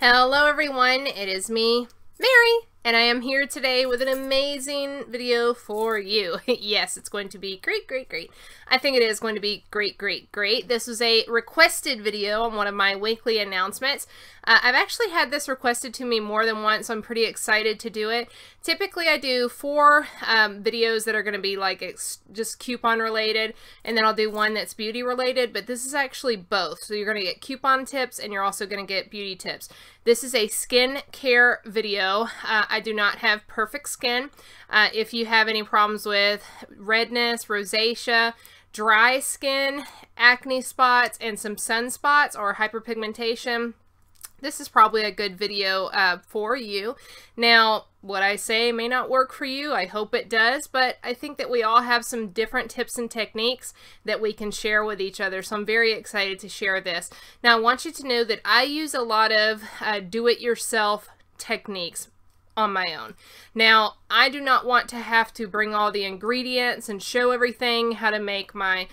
Hello everyone, it is me, Mary, and I am here today with an amazing video for you. Yes, it's going to be great. I think it is going to be great. This was a requested video on one of my weekly announcements. I've actually had this requested to me more than once, so I'm pretty excited to do it. Typically I do 4 videos that are going to be like just coupon related, and then I'll do one that's beauty related, but this is actually both. So you're going to get coupon tips and you're also going to get beauty tips. This is a skin care video. I do not have perfect skin. If you have any problems with redness, rosacea, dry skin, acne spots, and some sunspots or hyperpigmentation, this is probably a good video for you. Now, what I say may not work for you. I hope it does, but I think that we all have some different tips and techniques that we can share with each other, so I'm very excited to share this. Now, I want you to know that I use a lot of do-it-yourself techniques on my own. Now, I do not want to have to bring all the ingredients and show everything, how to make my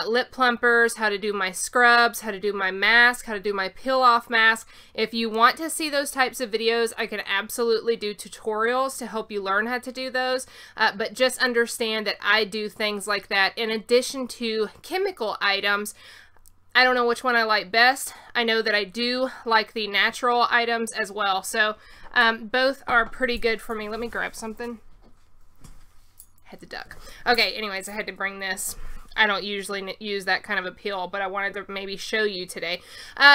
lip plumpers, how to do my scrubs, how to do my mask, how to do my peel off mask. If you want to see those types of videos, I can absolutely do tutorials to help you learn how to do those, but just understand that I do things like that in addition to chemical items. I don't know which one I like best. I know that I do like the natural items as well. So both are pretty good for me. Let me grab something. Had to duck. Okay, anyways, I had to bring this. I don't usually use that kind of a peel, but I wanted to maybe show you today.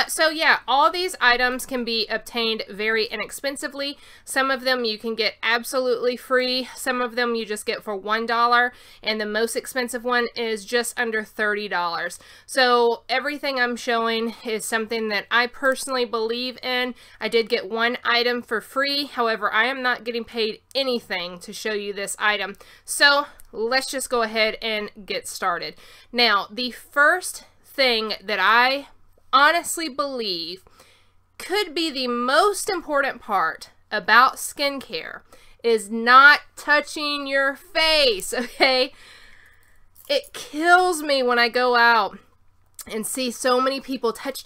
So yeah, all these items can be obtained very inexpensively. Some of them you can get absolutely free. Some of them you just get for $1, and the most expensive one is just under $30. So everything I'm showing is something that I personally believe in. I did get one item for free. However, I am not getting paid anything to show you this item. So let's just go ahead and get started. Now, the first thing that I honestly believe could be the most important part about skincare is not touching your face, okay? It kills me when I go out and see so many people touch.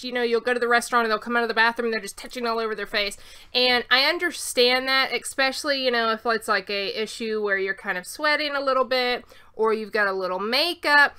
You know, you'll go to the restaurant and they'll come out of the bathroom and they're just touching all over their face. And I understand that, especially, you know, if it's like a issue where you're kind of sweating a little bit or you've got a little makeup.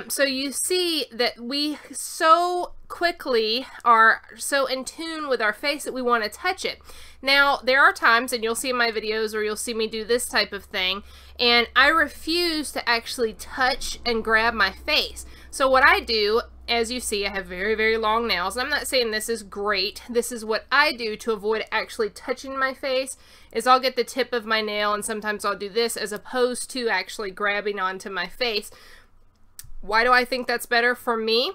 So you see that we so quickly are so in tune with our face that we want to touch it. Now, there are times, and you'll see in my videos, or you'll see me do this type of thing, and I refuse to actually touch and grab my face. So what I do, as you see, I have very long nails. I'm not saying this is great. This is what I do to avoid actually touching my face, is I'll get the tip of my nail, and sometimes I'll do this as opposed to actually grabbing onto my face. Why do I think that's better for me?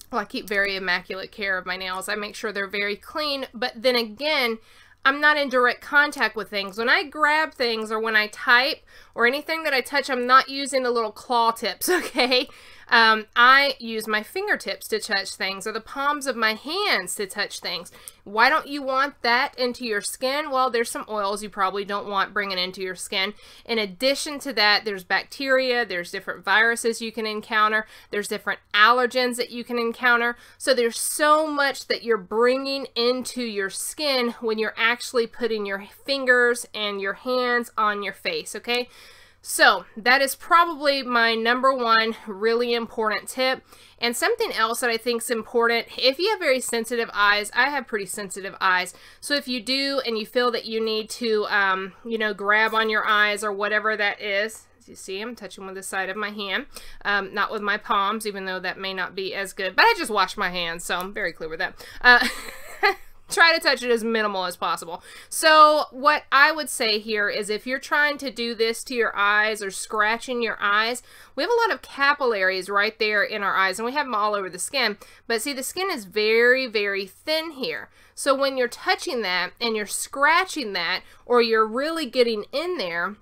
Well, I keep very immaculate care of my nails. I make sure they're very clean, but then again, I'm not in direct contact with things. When I grab things or when I type or anything that I touch, I'm not using the little claw tips, okay? I use my fingertips to touch things or the palms of my hands to touch things. Why don't you want that into your skin? Well, there's some oils you probably don't want bringing into your skin. In addition to that, there's bacteria, there's different viruses you can encounter, there's different allergens that you can encounter. So there's so much that you're bringing into your skin when you're actually putting your fingers and your hands on your face, okay? So that is probably my #1 really important tip. And something else that I think is important, if you have very sensitive eyes, I have pretty sensitive eyes. So if you do and you feel that you need to, you know, grab on your eyes or whatever that is, as you see, I'm touching with the side of my hand, not with my palms, even though that may not be as good. But I just wash my hands, so I'm very clear with that. Try to touch it as minimal as possible. So what I would say here is if you're trying to do this to your eyes or scratching your eyes, we have a lot of capillaries right there in our eyes, and we have them all over the skin. But see, the skin is very thin here. So when you're touching that and you're scratching that, or you're really getting in there,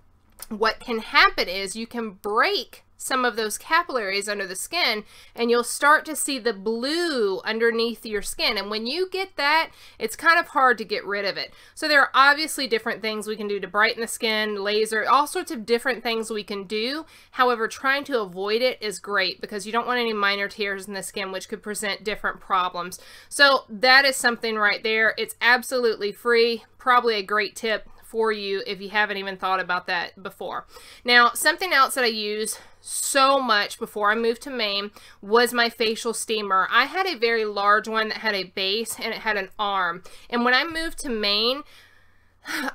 what can happen is you can break some of those capillaries under the skin, and you'll start to see the blue underneath your skin. And when you get that, it's kind of hard to get rid of it. So there are obviously different things we can do to brighten the skin, laser, all sorts of different things we can do. However, trying to avoid it is great because you don't want any minor tears in the skin, which could present different problems. So that is something right there. It's absolutely free, probably a great tip for you if you haven't even thought about that before. Now, something else that I use so much before I moved to Maine was my facial steamer. I had a very large one that had a base and it had an arm. And when I moved to Maine,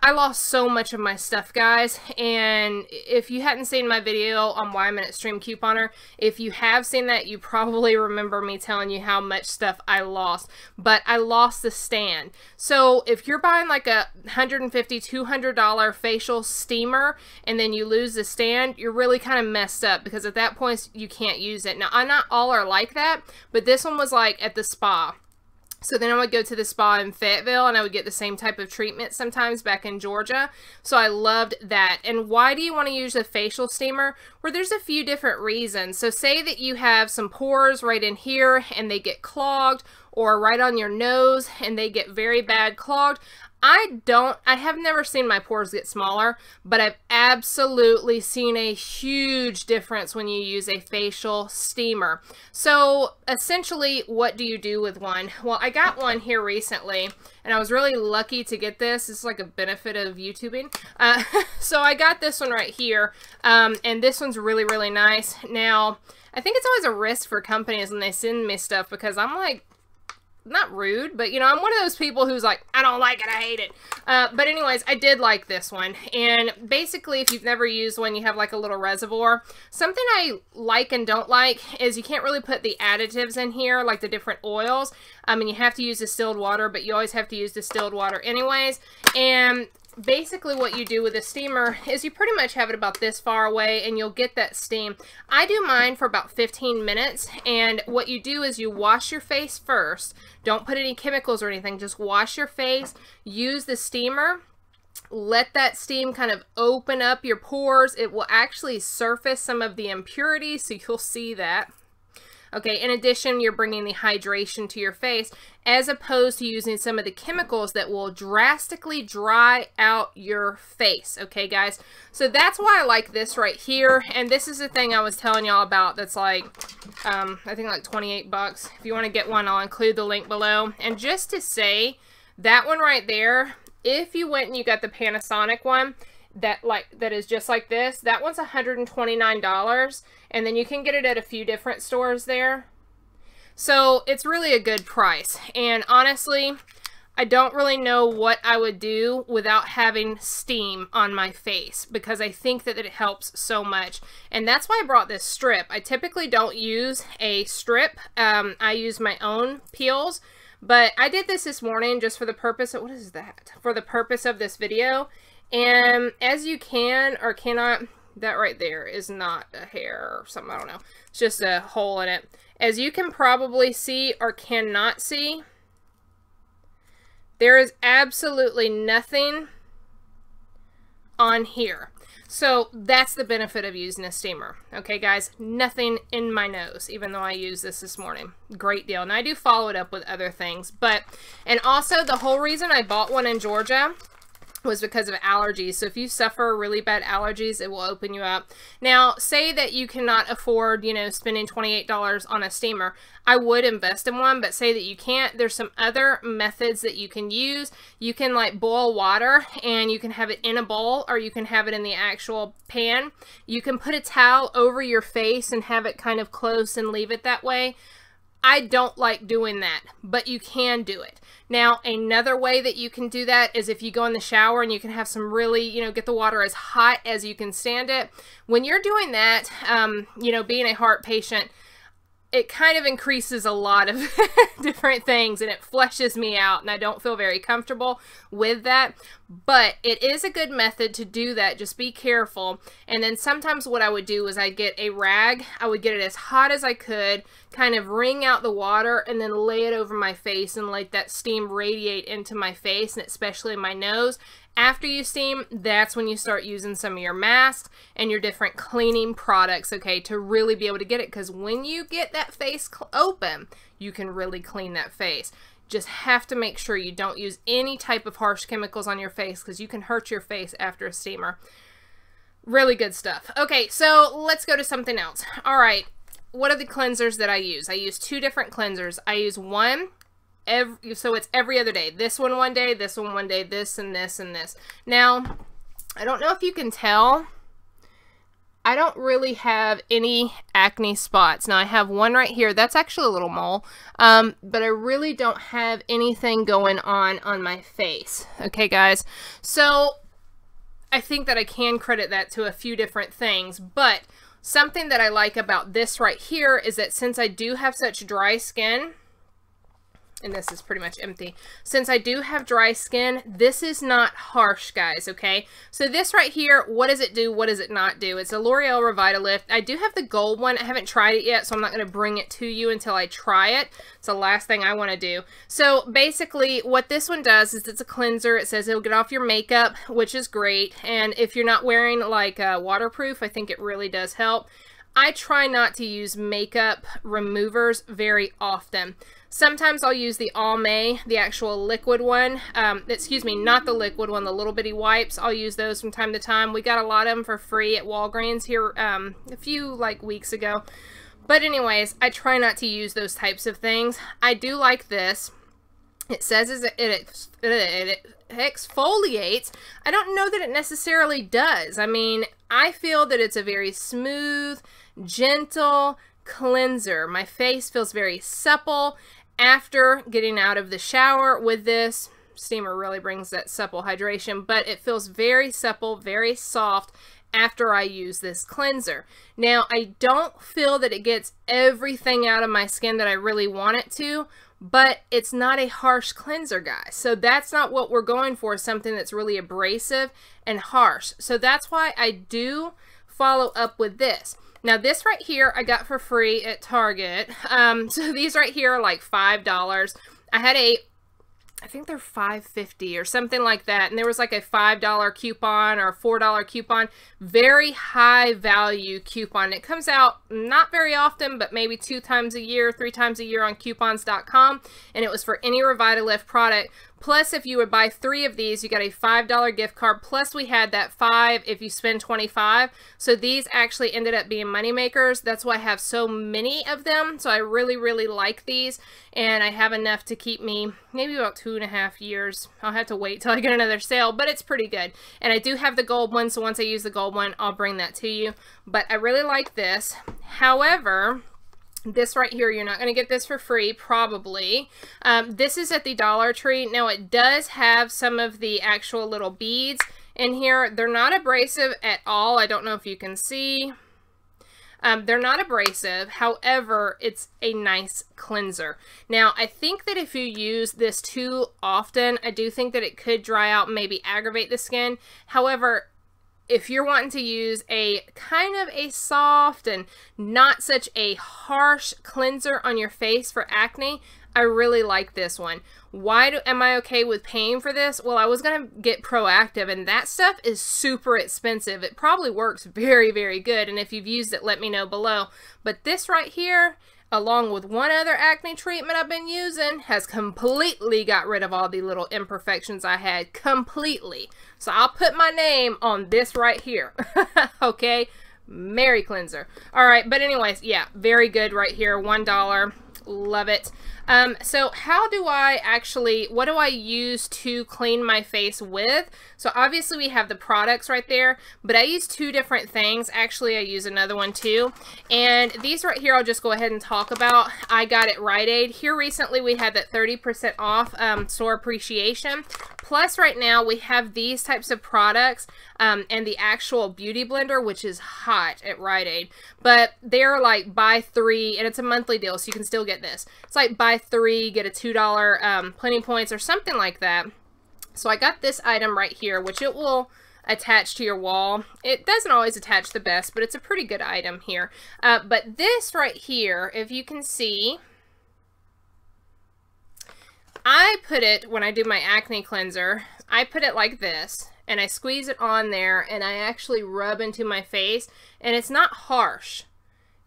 I lost so much of my stuff, guys, and if you hadn't seen my video on why I'm an extreme couponer, if you have seen that, you probably remember me telling you how much stuff I lost, but I lost the stand. So if you're buying like a $150, $200 facial steamer and then you lose the stand, you're really kind of messed up because at that point you can't use it. Now, not all are like that, but this one was like at the spa. So then I would go to the spa in Fayetteville and I would get the same type of treatment sometimes back in Georgia. So I loved that. And why do you want to use a facial steamer? Well, there's a few different reasons. So say that you have some pores right in here and they get clogged, or right on your nose and they get very bad clogged. I have never seen my pores get smaller, but I've absolutely seen a huge difference when you use a facial steamer. So essentially, what do you do with one? Well, I got one here recently, and I was really lucky to get this. It's like a benefit of YouTubing. So I got this one right here, and this one's really, really nice. Now, I think it's always a risk for companies when they send me stuff because I'm like, not rude, but you know, I'm one of those people who's like, I don't like it, I hate it. But anyways, I did like this one. And basically, if you've never used one, you have like a little reservoir. Something I like and don't like is you can't really put the additives in here, like the different oils. And you have to use distilled water, but you always have to use distilled water anyways. And basically what you do with a steamer is you pretty much have it about this far away and you'll get that steam. I do mine for about 15 minutes, and what you do is you wash your face first. Don't put any chemicals or anything, just wash your face, use the steamer, let that steam kind of open up your pores. It will actually surface some of the impurities, so you'll see that. Okay, in addition, you're bringing the hydration to your face as opposed to using some of the chemicals that will drastically dry out your face. Okay, guys? So that's why I like this right here. And this is the thing I was telling y'all about that's like, I think like 28 bucks. If you want to get one, I'll include the link below. And just to say, that one right there, if you went and you got the Panasonic one, that is just like this, that one's $129, and then you can get it at a few different stores there. So it's really a good price. And honestly, I don't really know what I would do without having steam on my face, because I think that it helps so much. And that's why I brought this strip. I typically don't use a strip. I use my own peels, but I did this morning just for the purpose of, what is that? For the purpose of this video. And as you can or cannot, that right there is not a hair or something, I don't know. It's just a hole in it. As you can probably see or cannot see, there is absolutely nothing on here. So that's the benefit of using a steamer. Okay, guys, nothing in my nose, even though I used this morning. Great deal. And I do follow it up with other things. And also the whole reason I bought one in Georgia was because of allergies. So if you suffer really bad allergies, it will open you up. Now, say that you cannot afford, you know, spending $28 on a steamer. I would invest in one, but say that you can't. There's some other methods that you can use. You can like boil water and you can have it in a bowl, or you can have it in the actual pan. You can put a towel over your face and have it kind of close and leave it that way. I don't like doing that, but you can do it. Now, another way that you can do that is if you go in the shower and you can have some really, you know, get the water as hot as you can stand it. When you're doing that, you know, being a heart patient, it kind of increases a lot of different things, and it fleshes me out, and I don't feel very comfortable with that. But it is a good method to do that. Just be careful. And then sometimes what I would do is I get a rag. I would get it as hot as I could, kind of wring out the water, and then lay it over my face and let that steam radiate into my face, and especially my nose. After you steam, that's when you start using some of your masks and your different cleaning products, okay, to really be able to get it, because when you get that face open, you can really clean that face. Just have to make sure you don't use any type of harsh chemicals on your face, because you can hurt your face after a steamer. Really good stuff. Okay, so let's go to something else. All right, what are the cleansers that I use? I use 2 different cleansers. I use one so it's every other day. This one day, this one day, this and this and this. Now, I don't know if you can tell, I don't really have any acne spots. Now, I have one right here. That's actually a little mole, but I really don't have anything going on my face. Okay, guys? So, I think that I can credit that to a few different things, but something that I like about this right here is that since I do have such dry skin, and this is pretty much empty. Since I do have dry skin, this is not harsh, guys, okay? So this right here, what does it do? What does it not do? It's a L'Oreal Revitalift. I do have the gold one. I haven't tried it yet, so I'm not going to bring it to you until I try it. It's the last thing I want to do. So basically, what this one does is it's a cleanser. It says it'll get off your makeup, which is great. And if you're not wearing, like, waterproof, I think it really does help. I try not to use makeup removers very often. Sometimes I'll use the Almay, the actual liquid one. Excuse me, not the liquid one, the little bitty wipes. I'll use those from time to time. We got a lot of them for free at Walgreens here a few weeks ago. But anyways, I try not to use those types of things. I do like this. It says it exfoliates. I don't know that it necessarily does. I mean, I feel that it's a very smooth, gentle cleanser. My face feels very supple after getting out of the shower with this. Steamer really brings that supple hydration, but it feels very supple, very soft after I use this cleanser. Now, I don't feel that it gets everything out of my skin that I really want it to, but it's not a harsh cleanser, guys. So that's not what we're going for, something that's really abrasive and harsh. So that's why I do follow up with this. Now, this right here I got for free at Target. So these right here are like $5. I had I think they're $5.50 or something like that. And there was like a $5 coupon or a $4 coupon. Very high value coupon. It comes out not very often, but maybe 2 times a year, 3 times a year on coupons.com. And it was for any Revitalift product. Plus, if you would buy 3 of these, you got a $5 gift card. Plus, we had that 5 if you spend 25. So these actually ended up being money makers. That's why I have so many of them. So I really, really like these. And I have enough to keep me maybe about 2.5 years. I'll have to wait till I get another sale, but it's pretty good. And I do have the gold one. So once I use the gold one, I'll bring that to you. But I really like this. However, this right here, you're not going to get this for free, probably. This is at the Dollar Tree. Now, it does have some of the actual little beads in here. They're not abrasive at all. I don't know if you can see. They're not abrasive. However, it's a nice cleanser. Now, I think that if you use this too often, I do think that it could dry out and maybe aggravate the skin. However, if you're wanting to use a kind of a soft and not such a harsh cleanser on your face for acne, I really like this one. Why am I okay with paying for this? Well, I was going to get Proactive, and that stuff is super expensive. It probably works very, very good, and if you've used it, let me know below. But this right here, along with one other acne treatment I've been using, has completely got rid of all the little imperfections I had. Completely. So I'll put my name on this right here. Okay? Mary Cleanser. Alright, but anyways, yeah, very good right here. $1. Love it. So how do I actually, what do I use to clean my face with? So obviously we have the products right there, but I use 2 different things. Actually, I use another one too. And these right here, I'll just go ahead and talk about. I got it Rite Aid. Here recently we had that 30% off store appreciation. Plus right now we have these types of products and the actual beauty blender, which is hot at Rite Aid. But they're like buy 3, and it's a monthly deal, so you can still get this. It's like buy 3, get a $2 Plenty Points or something like that. So I got this item right here, which it will attach to your wall. It doesn't always attach the best, but it's a pretty good item here. But this right here, if you can see, I put it, when I do my acne cleanser, I put it like this, and I squeeze it on there, and I actually rub into my face, and it's not harsh.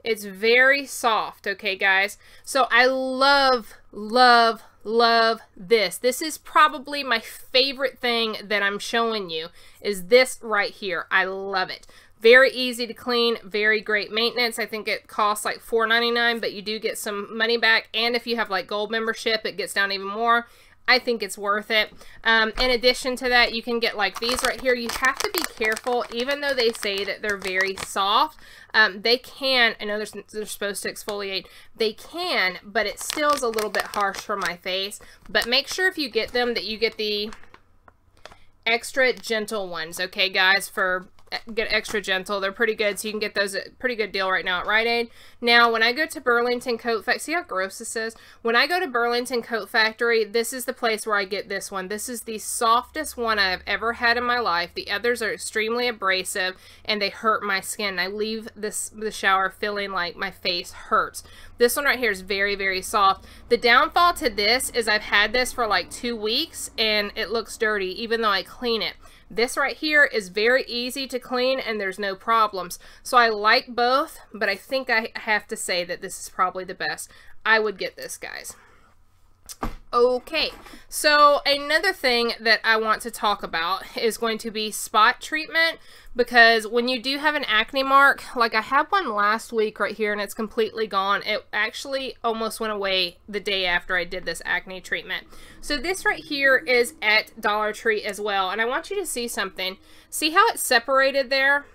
It's very soft, okay, guys? So I love, love, love this. This is probably my favorite thing that I'm showing you, is this right here. I love it. Very easy to clean, very great maintenance. I think it costs like $4.99, but you do get some money back. And if you have like gold membership, it gets down even more. I think it's worth it. In addition to that, you can get like these right here. You have to be careful, even though they say that they're very soft. They can, I know they're supposed to exfoliate. They can, but it still is a little bit harsh for my face. But make sure if you get them that you get the extra gentle ones, okay, guys, get extra gentle. They're pretty good, so you can get those at a pretty good deal right now at Rite Aid. Now, when I go to Burlington Coat Factory, see how gross this is? When I go to Burlington Coat Factory, this is the place where I get this one. This is the softest one I've ever had in my life. The others are extremely abrasive, and they hurt my skin. I leave the shower feeling like my face hurts. This one right here is very, very soft. The downfall to this is I've had this for like 2 weeks, and it looks dirty, even though I clean it. This right here is very easy to clean and there's no problems. So I like both, but I think I have to say that this is probably the best. I would get this, guys. Okay, so another thing that I want to talk about is going to be spot treatment, because when you do have an acne mark, like I had one last week right here and it's completely gone. It actually almost went away the day after I did this acne treatment. So this right here is at Dollar Tree as well, and I want you to see something. See how it's separated there?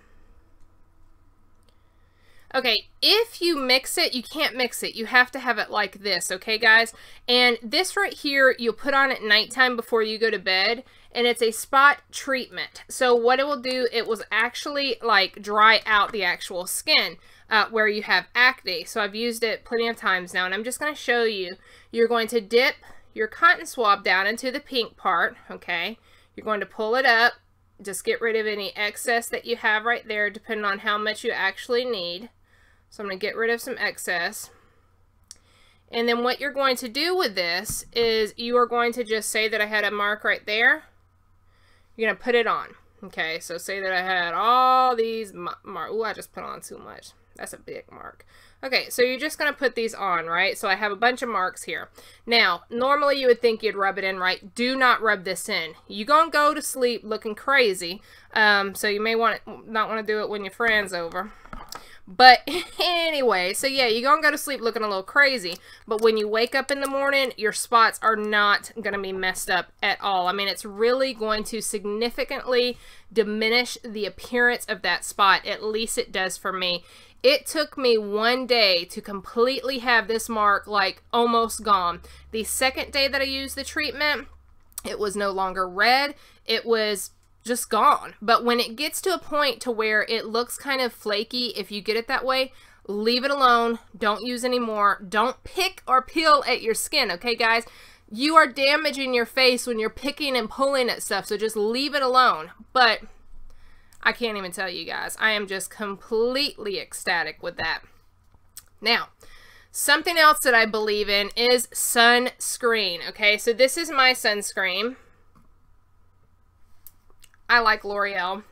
Okay, if you mix it, you can't mix it. You have to have it like this, okay, guys? And this right here, you'll put on at nighttime before you go to bed, and it's a spot treatment. So what it will do, it will actually like dry out the actual skin where you have acne. So I've used it plenty of times now, and I'm just going to show you. You're going to dip your cotton swab down into the pink part, okay? You're going to pull it up. Just get rid of any excess that you have right there, depending on how much you actually need. So I'm going to get rid of some excess. And then what you're going to do with this is you are going to just say that I had a mark right there. You're going to put it on. Okay, so say that I had all these marks. Ooh, I just put on too much. That's a big mark. Okay, so you're just going to put these on, right? So I have a bunch of marks here. Now, normally you would think you'd rub it in, right? Do not rub this in. You're going to go to sleep looking crazy. So you may not want to do it when your friend's over. But anyway, so yeah, you're going to go to sleep looking a little crazy. But when you wake up in the morning, your spots are not going to be messed up at all. I mean, it's really going to significantly diminish the appearance of that spot. At least it does for me. It took me 1 day to completely have this mark like almost gone. The second day that I used the treatment, it was no longer red. It was just gone. But when it gets to a point to where it looks kind of flaky, if you get it that way, leave it alone. Don't use any more. Don't pick or peel at your skin, okay, guys? You are damaging your face when you're picking and pulling at stuff, so just leave it alone. But I can't even tell you guys. I am just completely ecstatic with that. Now, something else that I believe in is sunscreen, okay? So this is my sunscreen. I like L'Oreal.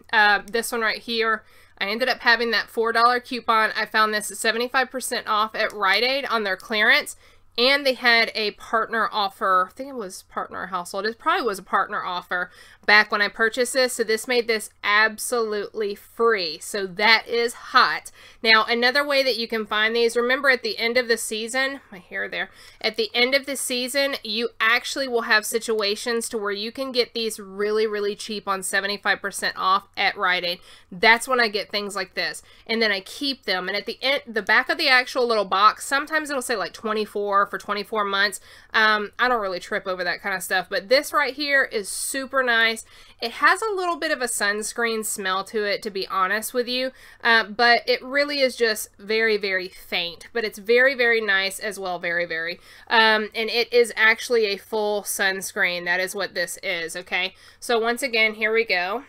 This one right here, I ended up having that $4 coupon. I found this at 75% off at Rite Aid on their clearance. And they had a partner offer. I think it was partner household. It probably was a partner offer back when I purchased this. So this made this absolutely free. So that is hot. Now, another way that you can find these, remember at the end of the season, my hair there, at the end of the season, you actually will have situations to where you can get these really, really cheap on 75% off at Rite Aid. That's when I get things like this. And then I keep them. And at the end, the back of the actual little box, sometimes it'll say like 24 for 24 months. I don't really trip over that kind of stuff, but this right here is super nice. It has a little bit of a sunscreen smell to it, to be honest with you, but it really is just very, very faint, but it's very, very nice as well. Very, very, and it is actually a full sunscreen. That is what this is. Okay, so once again, here we go.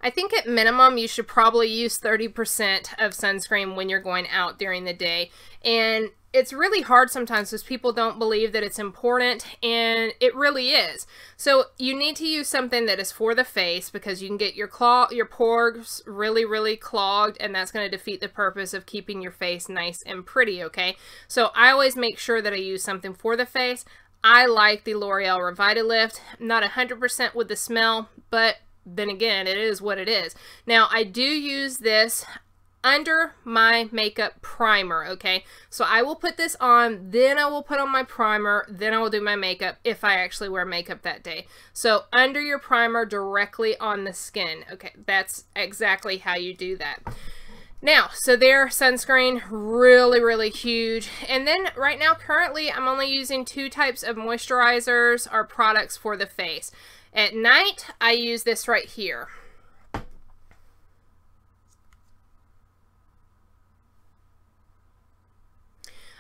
I think at minimum you should probably use 30% of sunscreen when you're going out during the day. And it's really hard sometimes because people don't believe that it's important, and it really is. So you need to use something that is for the face, because you can get your pores really, really clogged, and that's going to defeat the purpose of keeping your face nice and pretty, okay? So I always make sure that I use something for the face. I like the L'Oreal Revitalift. Not 100% with the smell, but then again, it is what it is. Now, I do use this under my makeup primer, okay? So I will put this on, then I will put on my primer, then I will do my makeup if I actually wear makeup that day. So under your primer, directly on the skin, okay? That's exactly how you do that. Now, so there, sunscreen, really, really huge. And then right now, currently, I'm only using 2 types of moisturizers or products for the face. At night, I use this right here.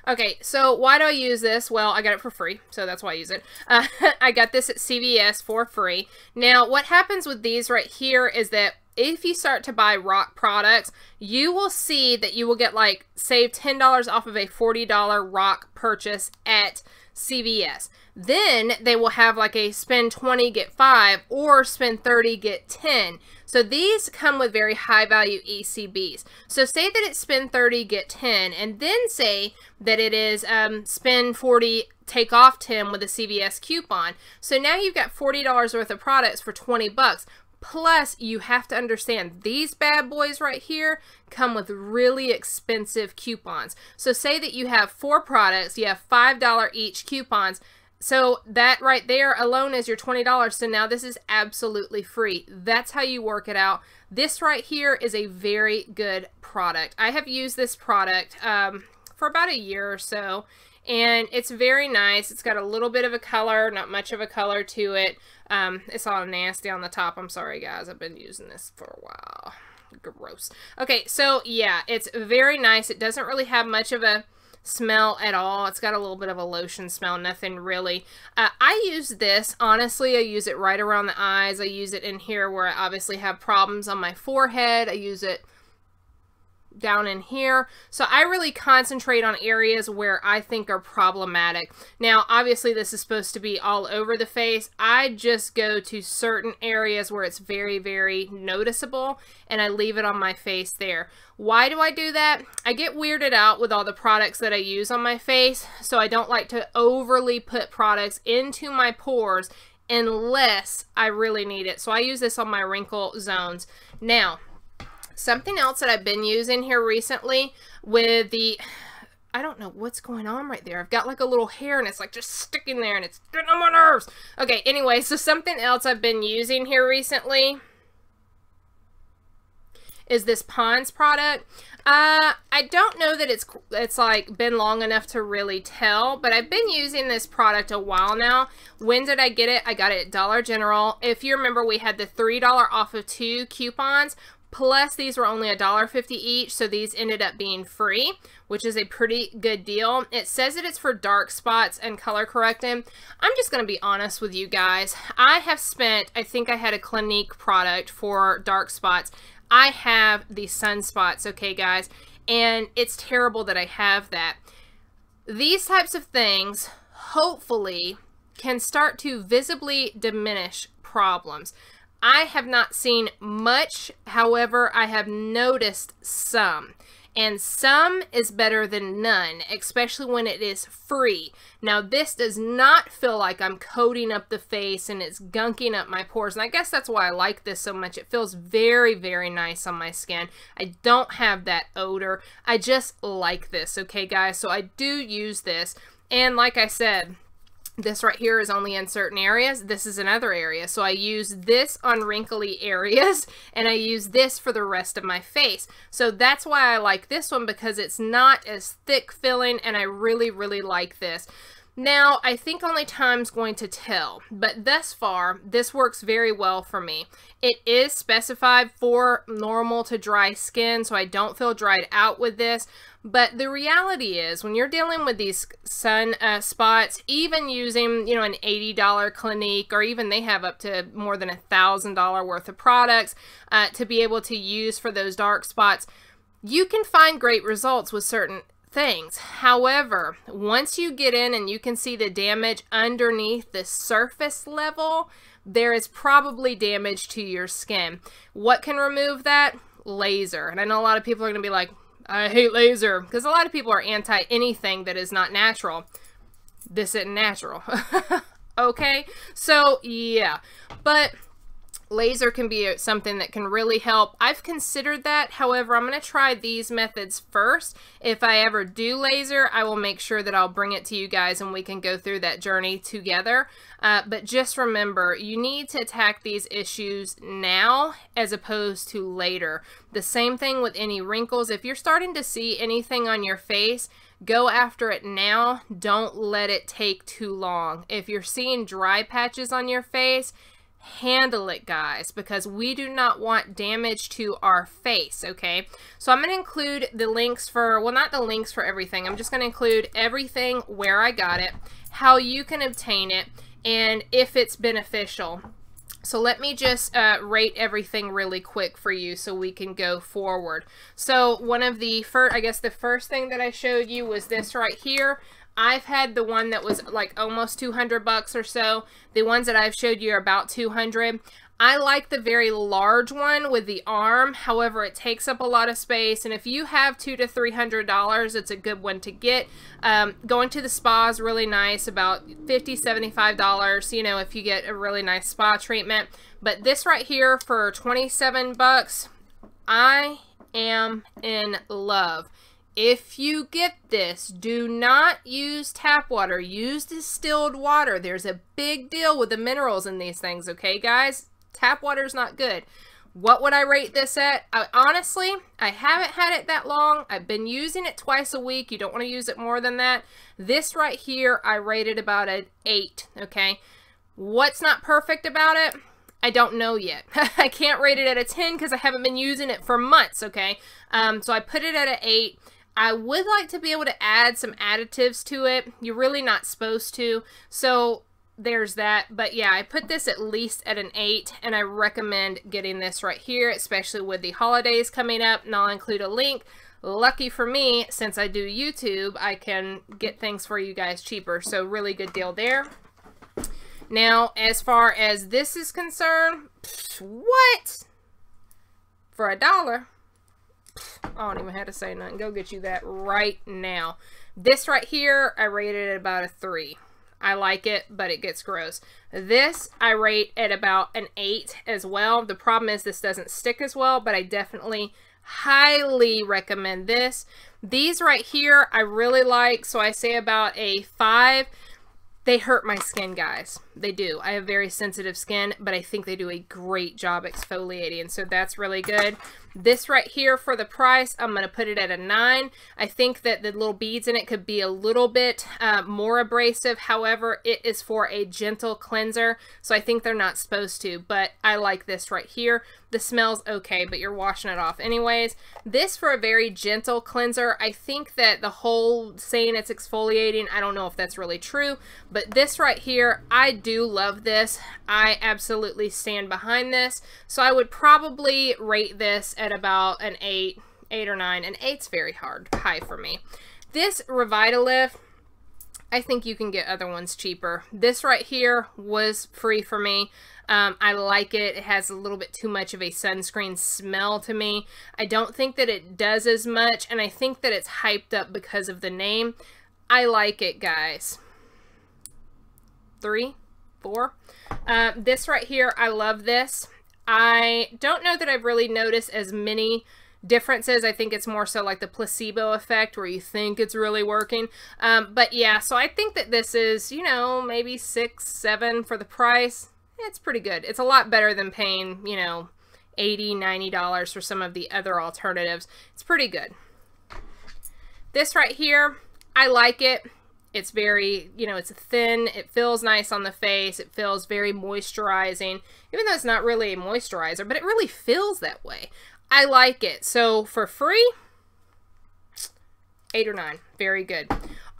Okay, so why do I use this? Well, I got it for free, so that's why I use it. I got this at CVS for free. Now, what happens with these right here is that if you start to buy RoC products, you will see that you will get, like, save $10 off of a $40 RoC purchase at CVS. Then they will have like a spend 20 get 5 or spend 30 get 10. So these come with very high value ECBs. So say that it's spend 30 get 10, and then say that it is spend 40 take off 10 with a CVS coupon. So now you've got $40 worth of products for 20 bucks. Plus, you have to understand, these bad boys right here come with really expensive coupons. So say that you have 4 products, you have $5 each coupons. So that right there alone is your $20. So now this is absolutely free. That's how you work it out. This right here is a very good product. I have used this product for about a year or so, and it's very nice. It's got a little bit of a color, not much of a color to it. It's all nasty on the top. I'm sorry, guys. I've been using this for a while. Gross. Okay, so yeah, it's very nice. It doesn't really have much of a smell at all. It's got a little bit of a lotion smell, nothing really. I use this, honestly, I use it right around the eyes. I use it in here where I obviously have problems on my forehead. I use it down in here. So I really concentrate on areas where I think are problematic. Now, obviously this is supposed to be all over the face. I just go to certain areas where it's very, very noticeable, and I leave it on my face there. Why do I do that? I get weirded out with all the products that I use on my face, so I don't like to overly put products into my pores unless I really need it. So I use this on my wrinkle zones. Now, something else that I've been using here recently with the, I don't know what's going on right there. I've got like a little hair and it's like just sticking there and it's getting on my nerves. Okay, anyway, so something else I've been using here recently is this Pond's product. I don't know that it's like been long enough to really tell, but I've been using this product a while now. When did I get it? I got it at Dollar General. If you remember, we had the $3 off of 2 coupons. Plus, these were only $1.50 each, so these ended up being free, which is a pretty good deal. It says that it's for dark spots and color correcting. I'm just going to be honest with you guys. I have spent, I think I had a Clinique product for dark spots. I have the sunspots, okay, guys, and it's terrible that I have that. These types of things, hopefully, can start to visibly diminish problems. I have not seen much, however, I have noticed some. And some is better than none, especially when it is free. Now, this does not feel like I'm coating up the face and it's gunking up my pores. And I guess that's why I like this so much. It feels very, very nice on my skin. I don't have that odor. I just like this, okay, guys? So I do use this. And like I said, this right here is only in certain areas. This is another area. So I use this on wrinkly areas and I use this for the rest of my face. So that's why I like this one, because it's not as thick filling, and I really, really like this. Now, I think only time's going to tell, but thus far, this works very well for me. It is specified for normal to dry skin, so I don't feel dried out with this. But the reality is, when you're dealing with these sun spots, even using, you know, an $80 Clinique, or even they have up to more than $1,000 worth of products to be able to use for those dark spots, you can find great results with certain things. However, once you get in and you can see the damage underneath the surface level, there is probably damage to your skin. What can remove that? Laser. And I know a lot of people are going to be like, I hate laser, because a lot of people are anti anything that is not natural. This isn't natural. Okay, so yeah, but laser can be something that can really help. I've considered that. However, I'm going to try these methods first. If I ever do laser, I will make sure that I'll bring it to you guys and we can go through that journey together. But just remember, you need to attack these issues now as opposed to later. The same thing with any wrinkles. If you're starting to see anything on your face, go after it now. Don't let it take too long. If you're seeing dry patches on your face, handle it, guys, because we do not want damage to our face, okay? So I'm going to include the links for, well, not the links for everything. I'm just going to include everything, where I got it, how you can obtain it, and if it's beneficial. So let me just rate everything really quick for you so we can go forward. So one of the first, I guess the first thing that I showed you was this right here. I've had the one that was like almost 200 bucks or so. The ones that I've showed you are about 200. I like the very large one with the arm. However, it takes up a lot of space. And if you have $200 to $300, it's a good one to get. Going to the spa is really nice, about $50, $75, you know, if you get a really nice spa treatment. But this right here for 27 bucks, I am in love. If you get this, do not use tap water. Use distilled water. There's a big deal with the minerals in these things, okay, guys? Tap water is not good. What would I rate this at? Honestly, I haven't had it that long. I've been using it twice a week. You don't want to use it more than that. This right here, I rated about an 8, okay? What's not perfect about it? I don't know yet. I can't rate it at a 10 because I haven't been using it for months, okay? So I put it at an 8. I would like to be able to add some additives to it. You're really not supposed to. So there's that. But yeah, I put this at least at an 8, and I recommend getting this right here, especially with the holidays coming up. And I'll include a link. Lucky for me, since I do YouTube, I can get things for you guys cheaper. So really good deal there. Now, as far as this is concerned, what? For $1? I don't even have to say nothing. Go get you that right now. This right here, I rated at about a 3. I like it, but it gets gross. This, I rate at about an 8 as well. The problem is this doesn't stick as well, but I definitely highly recommend this. These right here, I really like, so I say about a 5. They hurt my skin, guys. They do. I have very sensitive skin, but I think they do a great job exfoliating, so that's really good. This right here, for the price, I'm going to put it at a 9. I think that the little beads in it could be a little bit more abrasive. However, it is for a gentle cleanser, so I think they're not supposed to, but I like this right here. The smell's okay, but you're washing it off anyways. This for a very gentle cleanser. I think that the whole saying it's exfoliating, I don't know if that's really true, but this right here, I do love this. I absolutely stand behind this, so I would probably rate this at about an 8 or 9, and 8's very high for me. This Revitalift, I think you can get other ones cheaper. This right here was free for me. I like it. It has a little bit too much of a sunscreen smell to me. I don't think that it does as much, and I think that it's hyped up because of the name. I like it, guys. 3, 4. This right here, I love this. I don't know that I've really noticed as many differences. I think it's more so like the placebo effect where you think it's really working. But yeah, so I think that this is, you know, maybe 6, 7 for the price. It's pretty good. It's a lot better than paying, you know, $80, $90 for some of the other alternatives. It's pretty good. This right here, I like it. It's very, you know, it's thin. It feels nice on the face. It feels very moisturizing, even though it's not really a moisturizer, but it really feels that way. I like it. So for free, 8 or 9. Very good.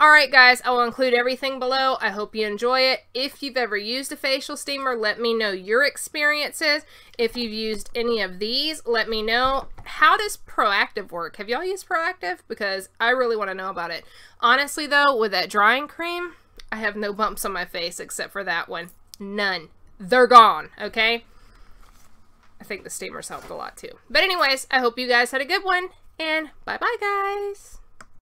Alright guys, I will include everything below. I hope you enjoy it. If you've ever used a facial steamer, let me know your experiences. If you've used any of these, let me know. How does Proactive work? Have y'all used Proactive? Because I really want to know about it. Honestly though, with that drying cream, I have no bumps on my face except for that one. None. They're gone, okay? I think the steamers helped a lot too. But anyways, I hope you guys had a good one, and bye-bye guys!